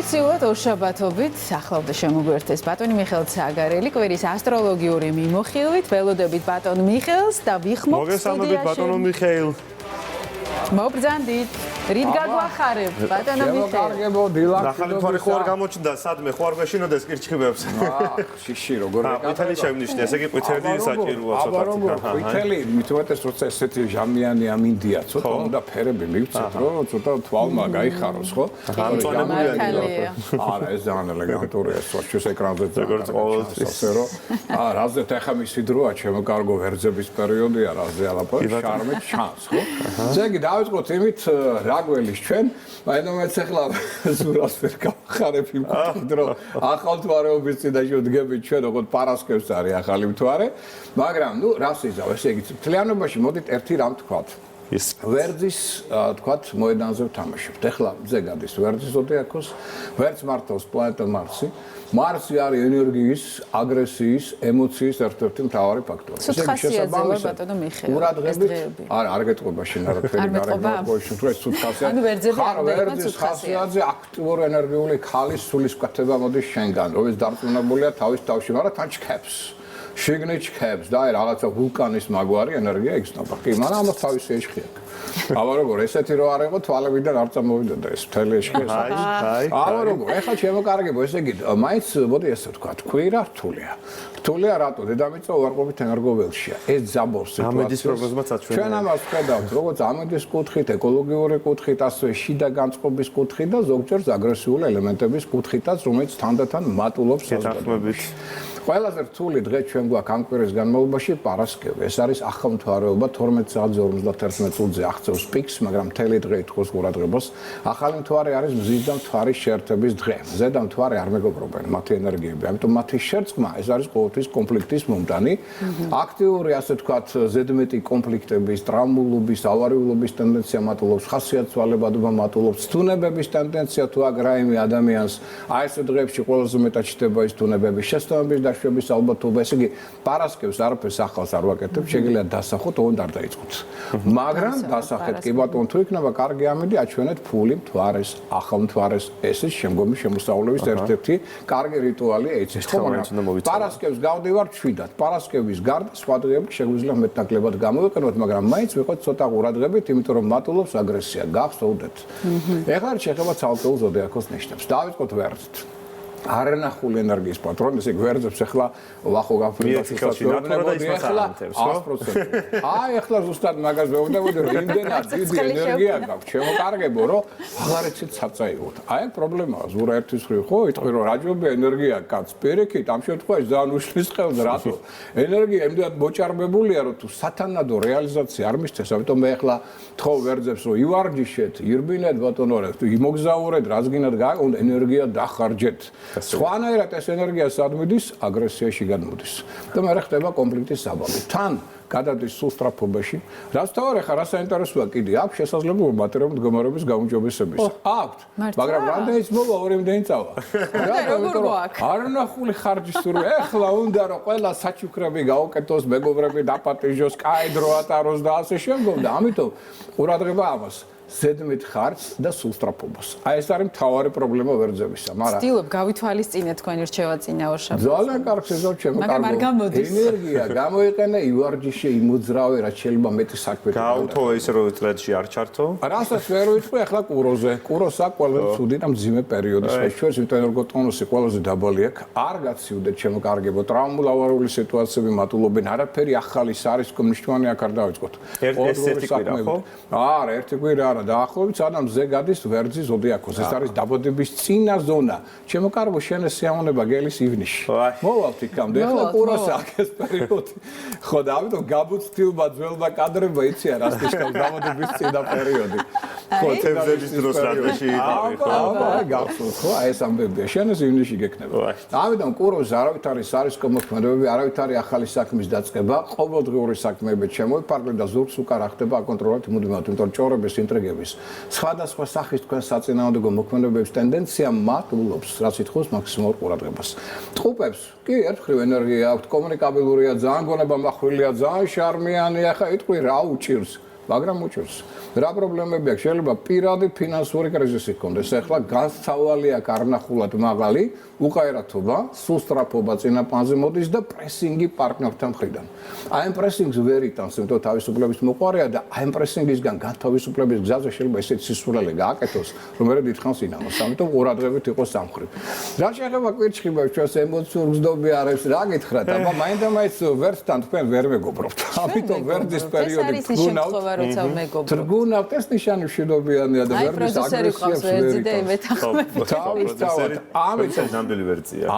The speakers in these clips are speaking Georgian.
ტრადიციულად ორშაბათობით ახლავდა შემოგვერთეს ბატონი მიხეილ ცაგარელი კვირის ასტროლოგიური მიმოხილვით. ველოდებით ბატონ მიხეილს და ვიხმობთ მოგესალმებით ბატონო მიხეილ. მობრძანდით. რით გაგვახარებ ბატონო მიხეილ? კარგებო დილა. ახალი თვარი ხო არ გამოჩნდა, სადმე ხო არ გვეშინოდეს კირჩხიბებს. შიში როგორ ეკადა. ყვითელი შევნიშნე, ესე იგი ყვითელი საჭიროა ცოტა. აბა როგორ ყვითელი, მithumetes როცა ესეთი ჟამიანი ამინდია, ცოტა უნდა ფერები მივცეთ, რომ ცოტა თვალმა გაიხაროს, ხო? მართალია. არა, ეს ძალიან ელეგანტურია, სოჩის ეკრანზე როგორც ყოველთვის. ასე რომ, რაზე ეხა მისი დროა, ჩემო კარგო ვერძების პერიოდია, რაზე ალაპარაკ, შარმეთ ჩანს, ხო? ზეგი დავიწყოთ იმით რა გველის ჩვენ, მაინც ახლა ზურას ვერ გავხარებ იმ კუთხით, რომ ახალ თვარეობის წინაშე ვდგებით ჩვენ, როგორც პარასკევს არის ახალი თვარე, მაგრამ ნუ რას იზავ, ესე იგი, მთლიანობაში მოდით ერთი რამ თქვათ. ვერძის თქვათ მოედანზე ვთამაშობთ. ეხლა მზე გადის ვერძის ზოდიაქოს, ვერც მართავს პლანეტა მარსი. მარსი არის ენერგიის, აგრესიის, ემოციის ერთ-ერთი მთავარი ფაქტორი. ესე იგი შესაბამისად ბატონო მიხეილ. ყურადღებით, არ გეტყობა შენ არაფერი გარეგნულ თუ ეს ცუდ ხასიათი. ანუ ვერძები არ ვერძის ხასიათზე აქტიური ენერგიული ქალის სულისკვეთება მოდის შენგან, რომ ეს დარწმუნებულია თავის თავში, მაგრამ თან ჩქებს. შიგნით ჩქებს და აი რაღაცა ვულკანის მაგვარი ენერგია იგრძნობა. კი, მაგრამ ამას თავისი ეშხია. აბა როგორ ესეთი რო არ იყო თვალებიდან არ წამოვიდოდა ეს მთელი ეშხია. აბა როგორ ეხლა ჩემო კარგებო ესე იგი მაინც მოდი ესე ვთქვა კვირა რთულია. რთულია რატო? დედამიწა უარყოფით ენერგოველშია. ეს ძაბორს ამედის პროგნოზმაც აჩვენებია. ჩვენ ამას ვხედავთ როგორც ამედის კუთხით, ეკოლოგიური კუთხით, ასევე შიდა განწყობის კუთხით და ზოგჯერ აგრესიული ელემენტების კუთხითაც, რომელიც თანდათან მატულობს საზოგადოებას. ყველაზე რთული დღე ჩვენ გვაქვს ამ კვირის განმავლობაში პარასკევი. ეს არის ახალმთვარეობა 12 საათზე 51 წუთზე აღწევს პიკს, მაგრამ მთელი დღე ითხოვს ყურადღებას. ახალი მთვარე არის მზის და მთვარის შეერთების დღე. მზე და მთვარე არ მეგობრობენ მათი ენერგიები, ამიტომ მათი შერწყმა ეს არის ყოველთვის კონფლიქტის მომტანი. აქტიური, ასე ვთქვათ, ზედმეტი კონფლიქტების, ტრამულობის, ავარიულობის ტენდენცია მატულობს, ხასიათვალებადობა მატულობს, თუნებების ტენდენცია თუ აქ რაიმე ადამიანს აი ეს დღეებში ყველაზე მეტად ჩდება ის თუნებების შეცდომების დაშვების ალბათობა. ესე იგი, პარასკევს არაფერს ახალს არ ვაკეთებ, შეგიძლიათ დასახოთ, ოღონდ არ დაიწყოთ. მაგრამ დასახეთ კი ბატონო, თუ იქნება კარგი ამინდი, აჩვენეთ ფული მთვარეს, ახალ მთვარეს. ეს ის შემდგომი შემოსავლების ერთ-ერთი კარგი რიტუალი ეცეს. პარასკევს გავდივართ 7-დან. პარასკევის გარდა სხვა დღეებში შეგვიძლია მეტნაკლებად გამოვიყენოთ, მაგრამ მაინც ვიყოთ ცოტა ყურადღებით, იმიტომ რომ მატულობს აგრესია. გახსოვდეთ. ეხლა შეხება ცალკეულ ზოდიაქოს ნიშნებს. დავიწყოთ ვერძით. არანახული ენერგიის პატრონი, ესე გვერდებს ახლა ვახო გაფრინდა შეხებოდი ახლა 100%. აი ახლა ზუსტად მაგას ვეუბნებოდი, რომ იმდენად დიდი ენერგია გაქვს, ჩემო კარგებო, რომ აღარ იცით საწაიღოთ. აი აქ პრობლემაა, ზურა ერთის ხრი ხო, იტყვი რომ რაჯობია ენერგია კაც პერიქით, ამ შემთხვევაში ძალიან უშლის ხელს, რატო? ენერგია იმდენად მოჭარბებულია, რომ თუ სათანადო რეალიზაცია არ მისცეს, ამიტომ მე ახლა თხოვ ვერძებს, რომ ივარჯიშეთ, ირბინეთ ბატონო, თუ იმოგზაურეთ, რაც გინდათ გააკეთოთ, ენერგია დახარჯეთ. სხვანაირად ეს ენერგია სადმოდის აგრესიაში გადმოდის და მე ხდება კონფლიქტის საბაბი. თან გადადის სულ სწრაფობაში. რაც თავი ხარ, რა საინტერესოა კიდე აქვს შესაძლებლობა მატერიალური მდგომარეობის გაუმჯობესების. აქვთ, მაგრამ რამდენიც მოვა, ორიმდენი წავა. არანახული ხარჯის სურვილი. ეხლა უნდა რომ ყველა საჩუქრები გაუკეთოს, მეგობრები დაპატიჟოს, კაი დრო ატაროს და ასე შემდგომ და ამიტომ ყურადღება ამას. ზედმეტ ხარჯს და სულ სწრაფობას. აი ეს არის მთავარი პრობლემა ვერძებისა, მაგრამ ვცდილობ გავითვალისწინე თქვენი რჩევა წინა ორშაბათს. ძალიან კარგს ეზავ ჩემო კარგო. მაგრამ არ გამოდის. ენერგია გამოიყენე, ივარჯიშე, იმოძრავე, რაც შეიძლება მეტი საქმე. გაუთო ის რომ წლებში არ ჩართო. რასაც ვერ ვიტყვი ახლა კუროზე. კუროს აქვს ყველაზე ცუდი და მძიმე პერიოდი. ჩვენს ენერგოტონუსი ყველაზე დაბალი აქვს. არ გაცივდეთ ჩემო კარგებო, ტრაუმულავარული სიტუაციები მატულობენ. არაფერი ახალი სარისკო მნიშვნელოვანი აქ არ დავიწყოთ. ერთი კვირა ხო? არა, ერთი კვირა არა. დაახლოებით სანამ მზე გადის ვერძის ზოდიაქოს. ეს არის დაბადების წინა ზონა. ჩემო კარგო, შენ ეს სიამონება გელის ივნისში. მოვალთ იქამდე. ეხლა კუროს აქვს ეს პერიოდი. ხო და ამიტომ გაბუცდილმა ძველმა კადრებმა იციან რას ნიშნავს დაბადების წინა პერიოდი. ხო, თემზების დროს რადაში იყავი ხო? აბა, გახსოვთ ხო? აი ეს ამბებია. შენ ეს ივნისში გექნება. ამიტომ კუროს არავით არის სარისკო მოქმედებები, არავით არის ახალი საქმის დაწყება, ყოველდღიური საქმეები შემოიფარგლეთ და ზურგს უკან ახდება აკონტროლოთ მუდმივად, იმიტომ რომ ჭორების ინტრიგები სხვადასხვა სახის თქვენ საწინააღმდეგო მოქმედებების ტენდენცია მატულობს, რაც ითხოვს მაქსიმალურ ყურადღებას. ტყუპებს კი ერთხელ ენერგია აქვთ, კომუნიკაბელურია, ძალიან გონება მახვილია, ძალიან შარმიანია, ხა იტყვი რა უჭირს. მაგრამ უჭირს. რა პრობლემები აქვს? შეიძლება პირადი ფინანსური კრიზისი გქონდეს. ეხლა განსწავლი აქვს არნახულად მაღალი, უყარათობა, სუსტრაფობა წინაპანზე მოდის და პრესინგი პარტნიორთან მხრიდან. აი ამ პრესინგს ვერ იტანს, იმიტომ რომ თავისუფლების მოყარია და აი ამ პრესინგისგან განთავისუფლების გზაზე შეიძლება ესეთი სისულელე გააკეთოს, რომ მე დიდხანს ინამოს. ამიტომ ყურადღებით იყოს სამხრივ. რა შეიძლება კვირჩხიბებს ჩვენს ემოციურ გზდობი არის, რა გითხრათ, აბა მაინდა-მაინც ვერცთან თქვენ ვერ მეგობრობთ. ამიტომ ვერძის პერიოდი თრგუნავთ ეს ნიშანი მშვიდობიანია და ვერძის აგრესიას ვერ იტანს.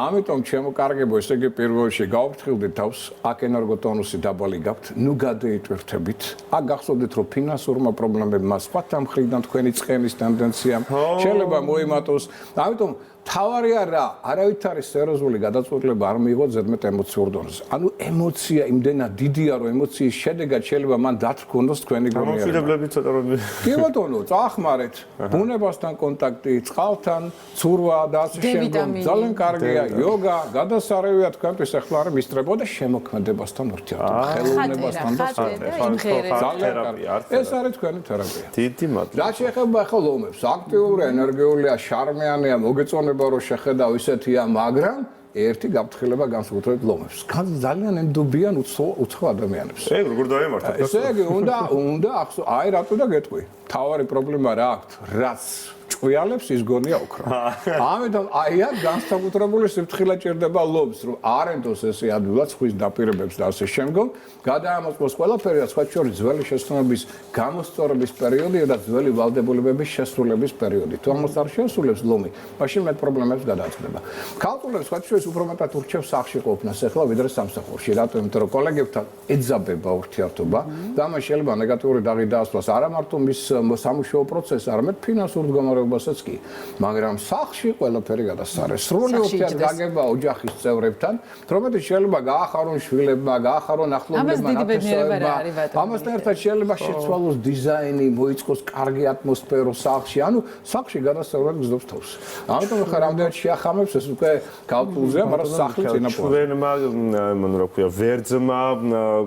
ამიტომ ჩემო კარგებო, ესე იგი პირველში გავფრთხილდით თავს, აქ ენერგოტონუსი დაბალი გაქვთ, ნუ გადაიტვირთებით. აქ გახსოვდეთ, რომ ფინანსურმა პრობლემებმა სხვათა მხრიდან თქვენი წყენის ტენდენციამ შეიძლება მოიმატოს. ამიტომ თავარია რა, არავით არის სერიოზული გადაწყვეტილება არ მიიღო ზედმეტ ემოციურ დონეზე. ანუ ემოცია იმდენად დიდია, რომ ემოციის შედეგად შეიძლება მან დათრგუნდოს თქვენი გონიერება. გამომშვიდებლები ცოტა რომ კი ბატონო, წახმარეთ, ბუნებასთან კონტაქტი, წყალთან, ცურვა და ასე შემდგომ. ძალიან კარგია, იოგა, გადასარევია თქვენთვის ახლა არის მისწრებო და შემოქმედებასთან ურთიერთობა, ხელოვნებასთან და თერაპია. ეს არის თქვენი თერაპია. დიდი მადლობა. რა შეეხება ახლა ლომებს, აქტიური, ენერგიულია, შარმიანია, მოგეწონება რომ შეხედავ ისეთია, მაგრამ ერთი გაფრთხილება განსაკუთრებით ლომებს. ძალიან ენდობიან უცხო ადამიანებს. ეგ როგორ დაემართათ? ესე იგი, უნდა აი რატო და გეტყვი. თავარი პრობლემა რა აქვს? რაც ჭყვიალებს ის გონია ოქრო. ამიტომ აი აქ განსაკუთრებული სიფრთხილე ჭირდება ლომს, რომ არ ენდოს ესე ადვილად სხვის დაპირებებს და ასე შემდგომ. გადაამოწმოს ყველაფერი, სხვა შორის ძველი შეცდომების გამოსწორების პერიოდია და ძველი ვალდებულებების შესრულების პერიოდი. თუ ამას არ შესრულებს ლომი, მაშინ მეტ პრობლემებს გადააწყდება. ქალწულებს სხვა შორის უფრო მეტად ურჩევს სახლში ყოფნას ახლა ვიდრე სამსახურში. რატომ? იმიტომ რომ კოლეგებთან ეძაბება ურთიერთობა და ამას შეიძლება ნეგატიური დაღი დაასვას არა მარტო მის სამუშაო პროცესს, არამედ ფინანსურ მდგომარეობასაც კი. მაგრამ სახლში ყველაფერი გადასარევს. სრული ურთიერთგაგება ოჯახის წევრებთან, თორმეტი შეიძლება გაახარონ შვილებმა, გაახარონ ახლობლებმა. ამასთან ერთად შეიძლება შეცვალოს დიზაინი, მოიწყოს კარგი ატმოსფერო სახლში. ანუ სახლში გადასარევად გზდობს თავს. ამიტომ ხა რამდენად შეახამებს ეს უკვე კალკულზეა, მაგრამ სახლი წინაპრობაა. ჩვენმა, რა ქვია, ვერძმა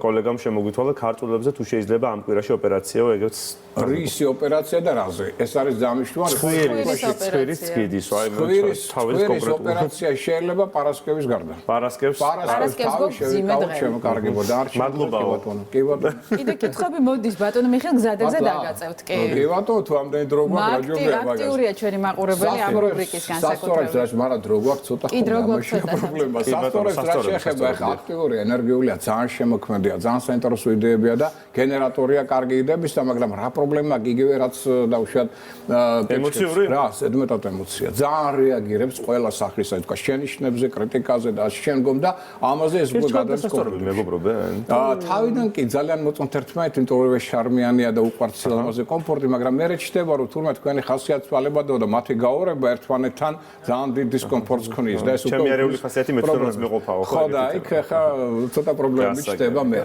კოლეგამ შემოგვითვალა ქართულებზე თუ შეიძლება ამ კვირაში ოპერაციაო ეგეც რისი ოპერაცია და რაზე? ეს არის დამიშტვარი. ცხვირის გიდის, აი თავის კონკრეტული ოპერაცია შეიძლება პარასკევის გარდა. პარასკევს შემოკარგებო და არ მადლობა ბატონო. კი ბატონო. კიდე კითხები მოდის ბატონო მიხეილ გზადებზე დაგაწევთ კი. კი ბატონო, თუ ამდენი დრო გვაქვს რაჯობია მაგას. აქტიურია ჩვენი მაყურებელი ამ რუბრიკის განსაკუთრებით. სასწორებს მაგრამ დრო გვაქვს ცოტა ხოლმე პრობლემა. სასწორებს რა შეეხება ახლა აქტიური ენერგიულია, ძალიან შემოქმედია, ძალიან საინტერესო იდეებია და გენერატორია კარგი იდეების და მაგრამ რა პრობლემა იგივე რაც დაუშვათ ემოციური რა, ზედმეტად ემოცია. ძალიან რეაგირებს ყველა სახლის აი თქვა შენიშვნებზე, კრიტიკაზე და შემდგომ და ამაზე ეს უკვე გადასწორებული მეგობრობენ. თავიდან კი ძალიან მოწონთ ერთმანეთს, იმიტომ რომ შარმიანია და უყვართ სილამაზე კომფორტი, მაგრამ მე რჩდება რომ თურმე თქვენი ხასიათვალებადო და მათი გაორება ერთმანეთთან ძალიან დიდ დისკომფორტს ქმნის და ეს უკვე ჩემი არეული ხასიათი მეცნიერებს მეყოფაო ხო და იქ ხა ცოტა პრობლემები ჩდება მე.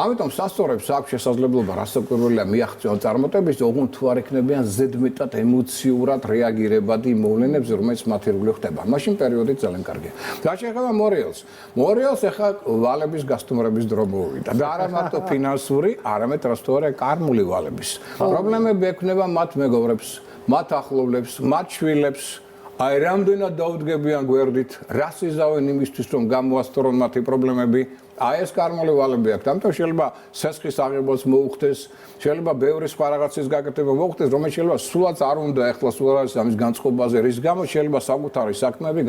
ამიტომ სასწორებს აქვს შესაძლებლობა რასაკვირველია მიაღწიონ წარმოტების, ოღონდ თუ არ ექნებიან ზედმეტად ემოციურად რეაგირებადი მოვლენებზე, რომელიც მათი ირგვლივ ხდება. მაშინ პერიოდი ძალიან კარგია. რა შეეხება მორიელს? მორიელს ახლა ვალების გასტუმრების დრო მოვიდა და არა მარტო ფინანსური, არამედ რასთვარი კარმული ვალების. პრობლემები ექნება მათ მეგობრებს, მათ ახლობლებს, მათ შვილებს. აი რამდენად დაუდგებიან გვერდით, რას იზავენ იმისთვის, რომ გამოასწორონ მათი პრობლემები. აი ეს კარმული ვალები აქვს. ამიტომ შეიძლება სესხის აღებაც მოუხდეს, შეიძლება ბევრი სხვა რაღაცის გაკეთება მოუხდეს, რომელიც შეიძლება სულაც არ უნდა ეხლა სულ არის ამის განწყობაზე, რის გამო შეიძლება საკუთარი საქმეები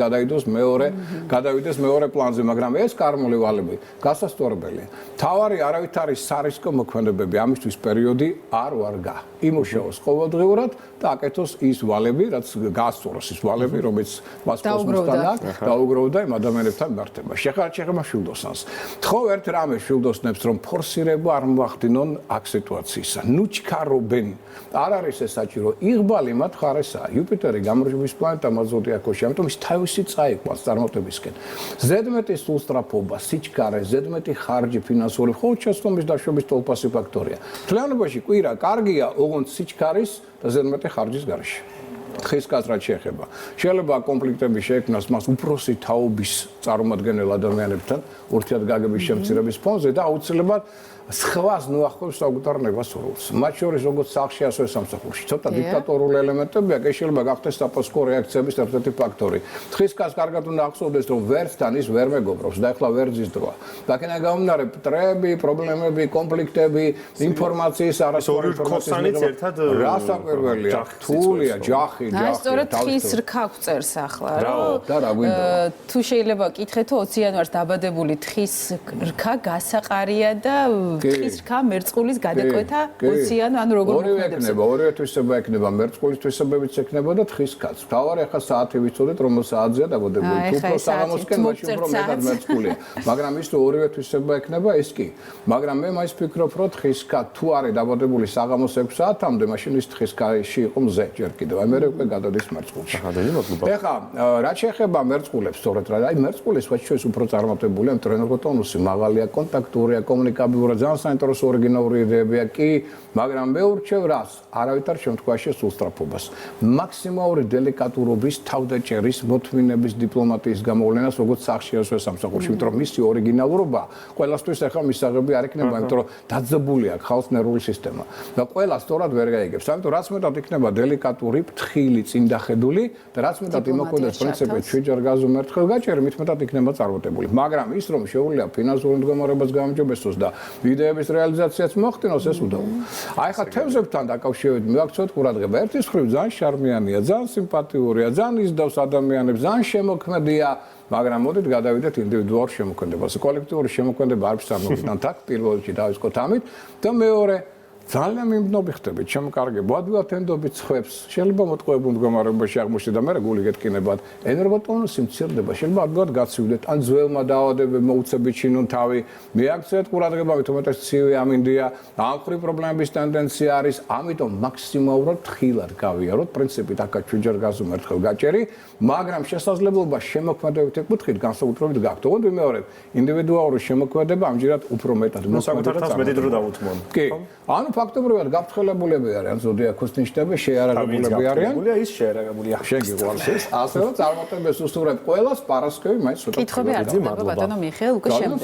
გადავიდეს მეორე პლანზე, მაგრამ ეს კარმული ვალები გასასწორებელია. თავარი არავით არის სარისკო მოქმედებები, ამისთვის პერიოდი არ ვარგა. იმუშაოს ყოველდღიურად და აკეთოს ის ვალები, რაც გაასწოროს ის ვალები, რომელიც მას კოსმოსთან აქვს, დაუგროვდა იმ ადამიანებთან მართება. შეეხება შვილდოსანს. თხოვ ერთ რამე შვილდოსნებს, რომ ფორსირება არ მოახდინონ აქ სიტუაციისა. ნუ ჩქარობენ. არ არის ეს საჭირო. იღბალი მათ ხარესაა. იუპიტერი გამარჯვების პლანეტა მაზოდიაქოში, ამიტომ ის თავისი წაიყვანს წარმოტებისკენ. ზედმეტი სულსტრაფობა, სიჩქარე, ზედმეტი ხარჯი ფინანსური, ხოლმე შეცდომის დაშვების თვალსაჩინო ფაქტორია. თლიანობაში კვირა კარგია, ოღონდ სიჩქარის და ზედმეტი ხარჯის გარეშე. ხის კაცრად შეეხება. შეიძლება კონფლიქტები შეექმნას მას უფროსი თაობის წარმომადგენელ ადამიანებთან ურთიერთგაგების შემცირების ფონზე და აუცილებლად სხვას ნუახობს საკუთარ ნებასრულს. მათ შორის როგორც სახში, ასევე სამსახურში. ცოტა დიქტატორული ელემენტებია, კი შეიძლება გახდეს საპასუხო რეაქციების ერთ-ერთი ფაქტორი. თხის კაც კარგად უნდა ახსოვდეს, რომ ვერცთან ის ვერ მეგობრობს და ახლა ვერძის დროა. აქედან გამომდინარე, მტრები, პრობლემები, კონფლიქტები, ინფორმაციის არასწორი ინფორმაციის ერთად რასაკვირველია, რთულია, ჯახი. აი, სწორედ თხის რქა გვწერს ახლა, რომ და რა გვინდა? თუ შეიძლება კითხეთ, თუ 20 იანვარს დაბადებული თხის რქა გასაყარია და თხის რქა მერწყულის გადაკვეთა 20 იანვარ, ანუ როგორ მოქმედებს? ორივე თვისება ექნება, მერწყულის თვისებებიც ექნება და თხის რქაც. თავარი ახლა საათი ვიცოდეთ, რომ საათზეა დაბადებული. თუ უფრო საღამოსკენ, მაშინ უფრო მეტად მერწყულია. მაგრამ ის თუ ორივე თვისება ექნება, ეს კი. მაგრამ მე მაინც ფიქრობ, რომ თხის რქა თუ არის დაბადებული საღამოს 6 საათამდე, მაშინ ის თხის რქაში იყო მზე ჯერ კიდევ. აი მე უკვე გადადის მერწყულში. ეხლა რაც შეეხება მერწყულებს, სწორედ რა, აი მერწყულის სხვა შორის უფრო წარმატებულია, მტრენერგო ტონუსი მაღალია, კონტაქტურია, კომუნიკაბელურია, ძალიან საინტერესო ორიგინალური იდეებია კი, მაგრამ მე ურჩევ რას? არავითარ შემთხვევაში სულსტრაფობას. მაქსიმალური დელიკატურობის, თავდაჭერის, მოთმინების, დიპლომატიის გამოვლენას, როგორც სახში, ასევე სამსახურში, იმიტომ რომ მისი ორიგინალურობა ყველასთვის ახლა მისაღები არ იქნება, იმიტომ რომ დაძაბული აქვს ხალხის ნერვული სისტემა და ყველა სწორად ვერ გაიგებს. ამიტომ რაც მეტად იქნება დელიკატური, ფრთხილი, წინდახედული და რაც მეტად იმოქმედებს პრინციპი ჩვიჯერ გაზომ ერთხელ გაჭერი, მით მეტად იქნება წარმატებული. მაგრამ ის რომ შეუძლია ფინანსური მდგომარეობას გაამჯობესოს და იდეების რეალიზაციაც მოახდინოს, ეს უდავოა. აი ხა თევზებთან დაკავშირებით მივაქცევთ ყურადღება. ერთის მხრივ ძალიან შარმიანია, ძალიან სიმპათიურია, ძალიან იზდავს ადამიანებს, ძალიან შემოქმედია, მაგრამ მოდით გადავიდეთ ინდივიდუალურ შემოქმედებაზე. კოლექტიური შემოქმედება არ ვსწავლობთ აქ პირველ რიგში დავისკოთ ამით და მეორე ძალიან მიმდნობი ხდებით, შემოკარგებო, ადვილად ენდობით ხვებს, შეიძლება მოტყუებულ მდგომარეობაში აღმოჩნდეთ და მე გული გეტკინებათ. ენერგოტონუსი მცირდება, შეიძლება ადვილად გაცივდეთ, ან ძველმა დაავადებებმა უცებით ჩინონ თავი. მიაქცევთ ყურადღება, თუმცა ცივი ამინდია, ამხრივ პრობლემების ტენდენცია არის, ამიტომ მაქსიმალურად თხილად გავიაროთ, პრინციპით აქაც ჩვიჯერ გაზომ ერთხელ გაჭერი, მაგრამ შესაძლებლობა შემოქმედებით ეკუთხით განსაკუთრებით გაქვთ. ოღონდ ვიმეორებ, ინდივიდუალური შემოქმედება ამჯერად უფრო მეტად საკუთარ თავს მეტი დრო დავუთმონ. კი, ანუ ფაქტობრივად გაფრთხილებულები არიან ზოდიაქოს ნიშნები, შეიარაღებულები არიან. ის შეიარაღებულია. შენ გიყვარს ეს? ასე რომ წარმატებას უსურვებ ყველას, პარასკევი მაინც ცოტა. კითხვები არ წდება ბატონო მიხეილ, უკვე შემდეგ.